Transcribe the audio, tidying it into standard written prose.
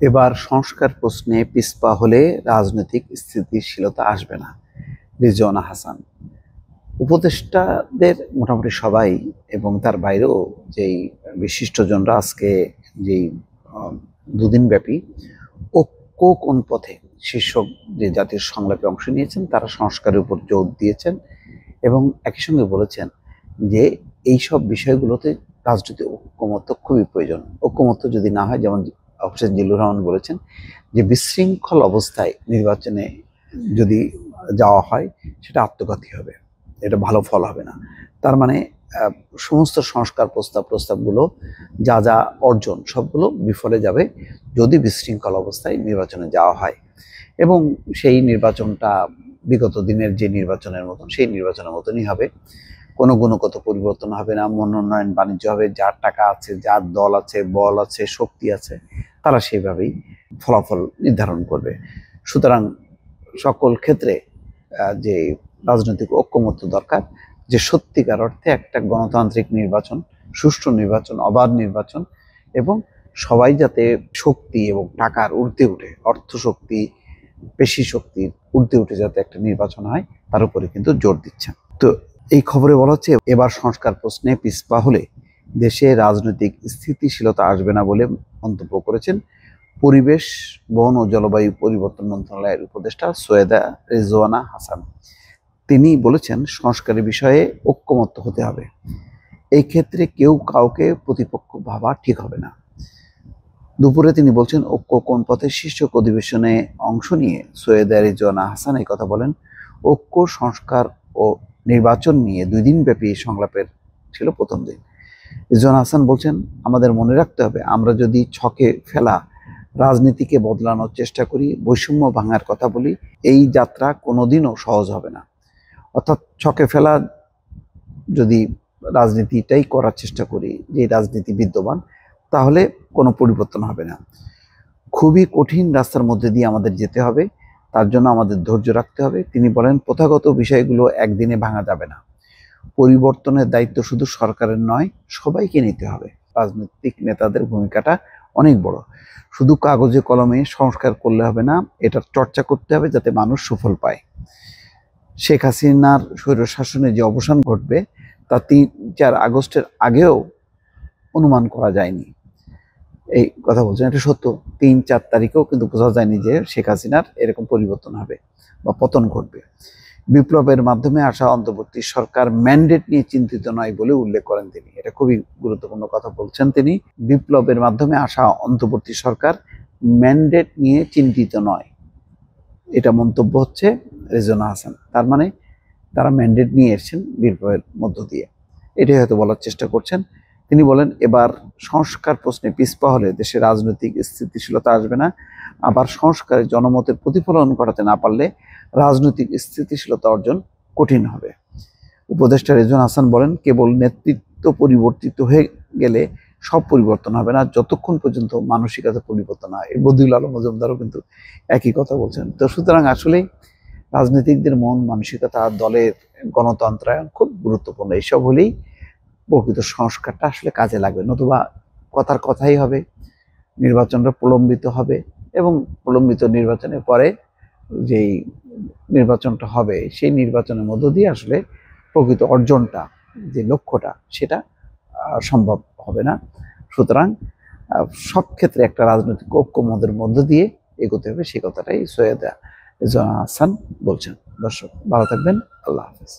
এবার সংস্কার প্রশ্নে পিছপা হলে রাজনৈতিক স্থিতিশীলতা আসবে না। রিজওয়ানা হাসান। উপদেষ্টাদের মোটামুটি সবাই এবং তার বাইরেও যেই বিশিষ্টজনরা আজকে যেই দুদিন ব্যাপী ঐক্য কোন পথে শীর্ষক যে জাতীয় সংলাপে অংশ নিয়েছেন তারা সংস্কারের উপর জোর দিয়েছেন এবং একই সঙ্গে বলেছেন যে এইসব বিষয়গুলোতে রাজনৈতিক ঐক্যমত্য খুবই প্রয়োজন। ঐক্যমত্য যদি না হয়, যেমন হোসেন জিল্লুর রহমান বলেছেন যে বিশৃঙ্খল অবস্থায় নির্বাচনে যদি যাওয়া হয় সেটা আত্মঘাতী হবে, এটা ভালো ফল হবে না। তার মানে সমস্ত সংস্কার প্রস্তাবগুলো যা যা অর্জন সবগুলো বিফলে যাবে যদি বিশৃঙ্খল অবস্থায় নির্বাচনে যাওয়া হয়। এবং সেই নির্বাচনটা বিগত দিনের যে নির্বাচনের মতন সেই নির্বাচনের মতনই হবে, কোনো গুণগত পরিবর্তন হবে না। মনোনয়ন বাণিজ্য হবে, যার টাকা আছে, যার দল আছে, বল আছে, শক্তি আছে, তারা সেইভাবেই ফলাফল নির্ধারণ করবে। সুতরাং সকল ক্ষেত্রে যে রাজনৈতিক ঐক্যমত্য দরকার, যে সত্যিকার অর্থে একটা গণতান্ত্রিক নির্বাচন, সুষ্ঠু নির্বাচন, অবাধ নির্বাচন, এবং সবাই যাতে শক্তি এবং টাকার ঊর্ধ্বে উঠে, অর্থ শক্তি, পেশি শক্তির ঊর্ধ্বে উঠে যাতে একটা নির্বাচন হয়, তার উপরে কিন্তু জোর দিচ্ছেন। তো এই খবরে বলা হচ্ছে এবার সংস্কার প্রশ্নে পিছপা হলে দেশে রাজনৈতিক স্থিতিশীলতা আসবে না বলে মন্তব্য করেছেন পরিবেশ, বন ও জলবায়ু পরিবর্তন মন্ত্রণালয়ের উপদেষ্টা সৈয়দা রিজওয়ানা হাসান। তিনি বলেছেন সংস্কারের বিষয়ে ঐক্যমত্য হতে হবে, এই ক্ষেত্রে কেউ কাউকে প্রতিপক্ষ ভাবা ঠিক হবে না। দুপুরে তিনি বলছেন ঐক্য কোন পথে শীর্ষক অধিবেশনে অংশ নিয়ে সৈয়দা রিজওয়ানা হাসান এই কথা বলেন। ঐক্য, সংস্কার ও নির্বাচন নিয়ে 2 দিন ব্যাপী সংলাপের ছিল প্রথম দিন। রিজওয়ানা হাসান বলছেন, আমাদের মনে রাখতে হবে, আমরা যদি ছকে ফেলা রাজনীতিকে বদলানোর চেষ্টা করি, বৈষম্য ভাঙার কথা বলি, এই যাত্রা কোনোদিনও সহজ হবে না। অর্থাৎ ছকে ফেলা যদি রাজনীতিটাই করার চেষ্টা করি, যে রাজনীতি বিদ্যমান, তাহলে কোনো পরিবর্তন হবে না। খুবই কঠিন রাস্তার মধ্যে দিয়ে আমাদের যেতে হবে, তার জন্য আমাদের ধৈর্য রাখতে হবে। তিনি বলেন, প্রথাগত বিষয়গুলো একদিনে ভাঙা যাবে না। পরিবর্তনের দায়িত্ব শুধু সরকারের নয়, সবাইকে নিতে হবে। রাজনৈতিক নেতাদের ভূমিকাটা অনেক বড়। শুধু কাগজে কলমে সংস্কার করলে হবে না, এটা চর্চা করতে হবে যাতে মানুষ সুফল পায়। শেখ হাসিনার স্বৈরশাসনে যে অবসান ঘটবে তা 3-4 আগস্টের আগেও অনুমান করা যায়নি। এই কথা বলছেন, এটা সত্য। 3-4 তারিখেও কিন্তু বোঝা যায়নি যে শেখ হাসিনার এরকম পরিবর্তন হবে বা পতন ঘটবে। বিপ্লবের মাধ্যমে আসা অন্তর্বর্তী সরকার ম্যান্ডেট নিয়ে চিন্তিত নয় বলে উল্লেখ করেন তিনি। এটা খুবই গুরুত্বপূর্ণ কথা বলছেন তিনি। বিপ্লবের মাধ্যমে আসা অন্তর্বর্তী সরকার ম্যান্ডেট নিয়ে চিন্তিত নয়, এটা মন্তব্য হচ্ছে রিজওয়ানা হাসান। তার মানে তারা ম্যান্ডেট নিয়ে এসেছেন বিপ্লবের মধ্য দিয়ে, এটাই হয়তো বলার চেষ্টা করছেন। তিনি বলেন, এবার সংস্কার প্রশ্নে পিছপা হলে দেশে রাজনৈতিক স্থিতিশীলতা আসবে না। আবার সংস্কারে জনমতের প্রতিফলন ঘটাতে না পারলে রাজনৈতিক স্থিতিশীলতা অর্জন কঠিন হবে। উপদেষ্টা রিজওয়ানা হাসান বলেন, কেবল নেতৃত্ব পরিবর্তিত হয়ে গেলে সব পরিবর্তন হবে না, যতক্ষণ পর্যন্ত মানসিকতা পরিবর্তন হয়। বদিউল আলম মজুমদারও কিন্তু একই কথা বলছেন। তো সুতরাং আসলে রাজনীতিকদের মন মানসিকতা, দলের গণতন্ত্রায়ন খুব গুরুত্বপূর্ণ। এইসব হলেই প্রকৃত সংস্কারটা আসলে কাজে লাগবে, নতুবা কথার কথাই হবে, নির্বাচনটা প্রলম্বিত হবে এবং প্রলম্বিত নির্বাচনের পরে যেই নির্বাচনটা হবে সেই নির্বাচনের মধ্য দিয়ে আসলে প্রকৃত অর্জনটা, যে লক্ষ্যটা, সেটা সম্ভব হবে না। সুতরাং সব ক্ষেত্রে একটা রাজনৈতিক ঐক্যমতের মধ্য দিয়ে এগোতে হবে, সেই কথাটাই সৈয়দা রিজওয়ানা হাসান বলছেন। দর্শক ভালো থাকবেন, আল্লাহ হাফেজ।